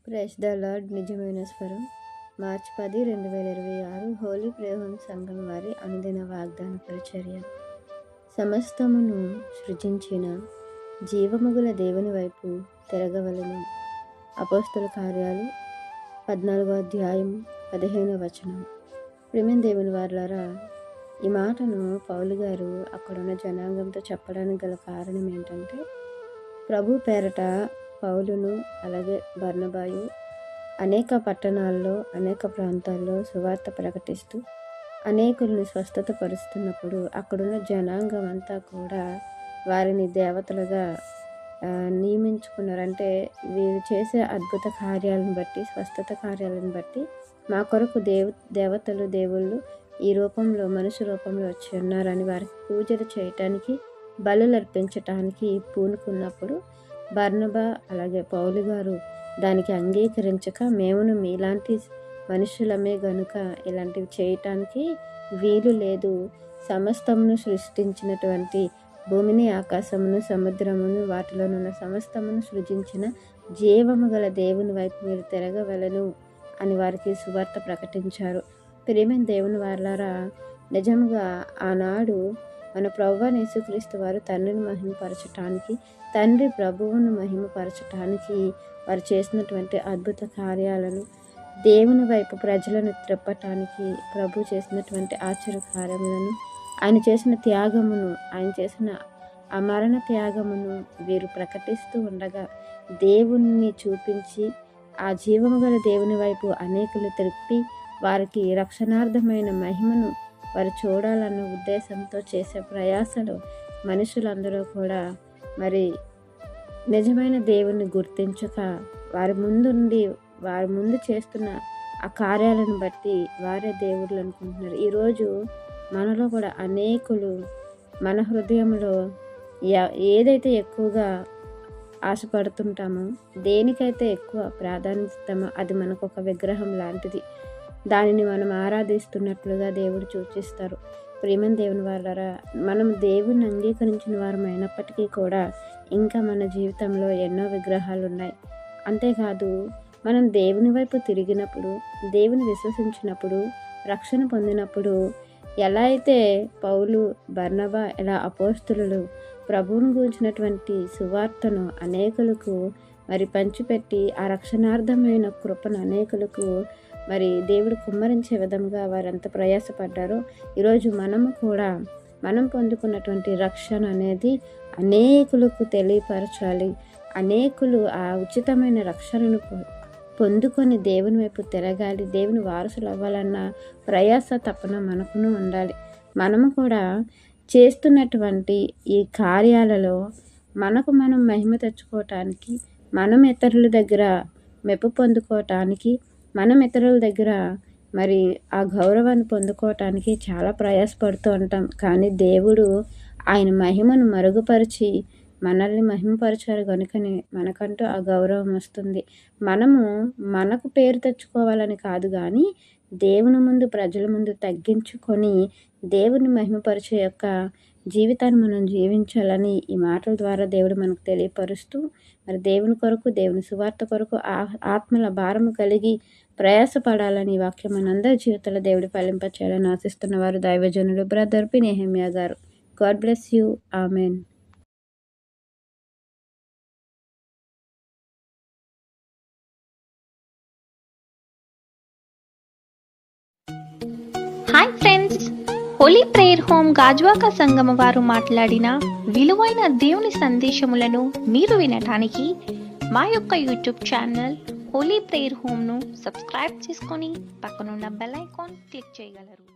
Praise the lord. నిజమైన స్వరం. మార్చి 10, 2026 Holi prayer home సంఘం వారి అనుదిన వాగ్దాన పరిచర్య. సమస్తమును సృజించిన జీవముగల దేవుని వైపు తిరగవలెను. అపోస్తల కార్యాలు 14వ అధ్యాయం 15వ వచనం. ప్రియమైన దేవుని వారలారా, ఈ మాటను పౌలు గారు అక్కడున్న జనాంగంతో చెప్పడానికి గల కారణం ఏంటంటే, ప్రభు పేరట పౌలును అలాగే బర్నబాయు అనేక పట్టణాల్లో అనేక ప్రాంతాల్లో సువార్త ప్రకటిస్తూ అనేకులను స్వస్థత పరుస్తున్నప్పుడు అక్కడున్న జనాంగం అంతా కూడా వారిని దేవతలుగా నియమించుకున్నారు. అంటే వీరు చేసే అద్భుత కార్యాలను బట్టి, స్వస్థత కార్యాలను బట్టి మా కొరకు దేవతలు దేవుళ్ళు ఈ రూపంలో మనుషు రూపంలో వచ్చి ఉన్నారని వారికి పూజలు చేయటానికి, బలులు అర్పించటానికి పూనుకున్నప్పుడు బర్నబా అలాగే పౌలు గారు దానికి అంగీకరించక, మేమును మీలాంటి మనుషులమే గనుక ఇలాంటివి చేయటానికి వీలు లేదు, సమస్తమును సృష్టించినటువంటి భూమిని, ఆకాశమును, సముద్రమును, వాటిలోనున్న సమస్తమును సృజించిన జీవము గల దేవుని వైపు మీరు తిరగవలెను అని వారికి సువార్త ప్రకటించారు. ప్రియమైన దేవుని వారలారా, నిజంగా ఆనాడు మన ప్రభువైన యేసుక్రీస్తు వారు తండ్రిని మహిమపరచటానికి, తండ్రి ప్రభువును మహిమపరచటానికి వారు చేసినటువంటి అద్భుత కార్యాలను, దేవుని వైపు ప్రజలను త్రిప్పటానికి ప్రభు చేసినటువంటి ఆశ్చర్య కార్యములను, ఆయన చేసిన త్యాగమును, ఆయన చేసిన అమరణ త్యాగమును వీరు ప్రకటిస్తూ ఉండగా దేవుణ్ణి చూపించి ఆ జీవము గల దేవుని వైపు అనేకులు త్రిప్పి వారికి రక్షణార్థమైన మహిమను వారు చూడాలన్న ఉద్దేశంతో చేసే ప్రయాసలు మనుషులందరూ కూడా మరి నిజమైన దేవుణ్ణి గుర్తించక వారి ముందు చేస్తున్న ఆ కార్యాలను బట్టి వారే దేవుళ్ళు అనుకుంటున్నారు. ఈరోజు మనలో కూడా అనేకులు మన హృదయంలో ఏదైతే ఎక్కువగా ఆశపడుతుంటామో, దేనికైతే ఎక్కువ ప్రాధాన్యత ఇస్తామో అది మనకు ఒక విగ్రహం లాంటిది. దానిని మనం ఆరాధిస్తున్నట్లుగా దేవుడు సూచిస్తారు. ప్రియమైన దేవుని వారలారా, మనం దేవుని అంగీకరించిన వారం అయినప్పటికీ కూడా ఇంకా మన జీవితంలో ఎన్నో విగ్రహాలు ఉన్నాయి. అంతేకాదు, మనం దేవుని వైపు తిరిగినప్పుడు, దేవుని విశ్వసించినప్పుడు, రక్షణ పొందినప్పుడు ఎలా అయితే పౌలు, బర్నబా ఇలా అపోస్తలులు ప్రభువును గురించినటువంటి సువార్తను అనేకులకు మరి పంచిపెట్టి ఆ రక్షణార్థమైన కృపను అనేకులకు మరి దేవుడు కుమ్మరించే విధంగా వారంతా ప్రయాసపడ్డారో, ఈరోజు మనము కూడా మనం పొందుకున్నటువంటి రక్షణ అనేది అనేకులకు తెలియపరచాలి. అనేకులు ఆ ఉచితమైన రక్షణను పొందుకొని దేవుని వైపు తిరగాలి, దేవుని వారసులు అవ్వాలన్న ప్రయాస తపన మనకును ఉండాలి. మనము కూడా చేస్తున్నటువంటి ఈ కార్యాలలో మనకు మనం మహిమ తెచ్చుకోవటానికి, మనం ఇతరుల దగ్గర మెప్పు పొందుకోవటానికి, మనం ఇతరుల దగ్గర మరి ఆ గౌరవాన్ని పొందుకోవటానికి చాలా ప్రయాసపడుతూ ఉంటాం. కానీ దేవుడు ఆయన మహిమను మరుగుపరిచి మనల్ని మహిమపరిచారు కనుకనే మనకంటూ ఆ గౌరవం వస్తుంది. మనకు పేరు తెచ్చుకోవాలని కాదు, కానీ దేవుని ముందు, ప్రజల ముందు తగ్గించుకొని దేవుని మహిమపరిచే యొక్క జీవితాన్ని మనం జీవించాలని ఈ మాటల ద్వారా దేవుడు మనకు తెలియపరుస్తూ, మరి దేవుని కొరకు, దేవుని సువార్త కొరకు ఆత్మల భారము కలిగి ప్రయాసపడాలని ఈ వాక్యం మనందరి జీవితంలో దేవుడు ఫలింపచేయాలని ఆశిస్తున్న వారు దైవజనులు బ్రదర్ పి. నెహెమ్యా గారు. God bless you. Amen. Hi friends, holy prayer home Gajuwaka సంగమ వారు మాట్లాడిన విలువైన దేవుని సందేశములను మీరు వినటానికి మా యొక్క యూట్యూబ్ ఛానల్ హోలీ ప్రేయర్ హోమ్ను సబ్స్క్రైబ్ చేసుకొని పక్కనున్న బెల్ ఐకాన్ క్లిక్ చేయగలరు.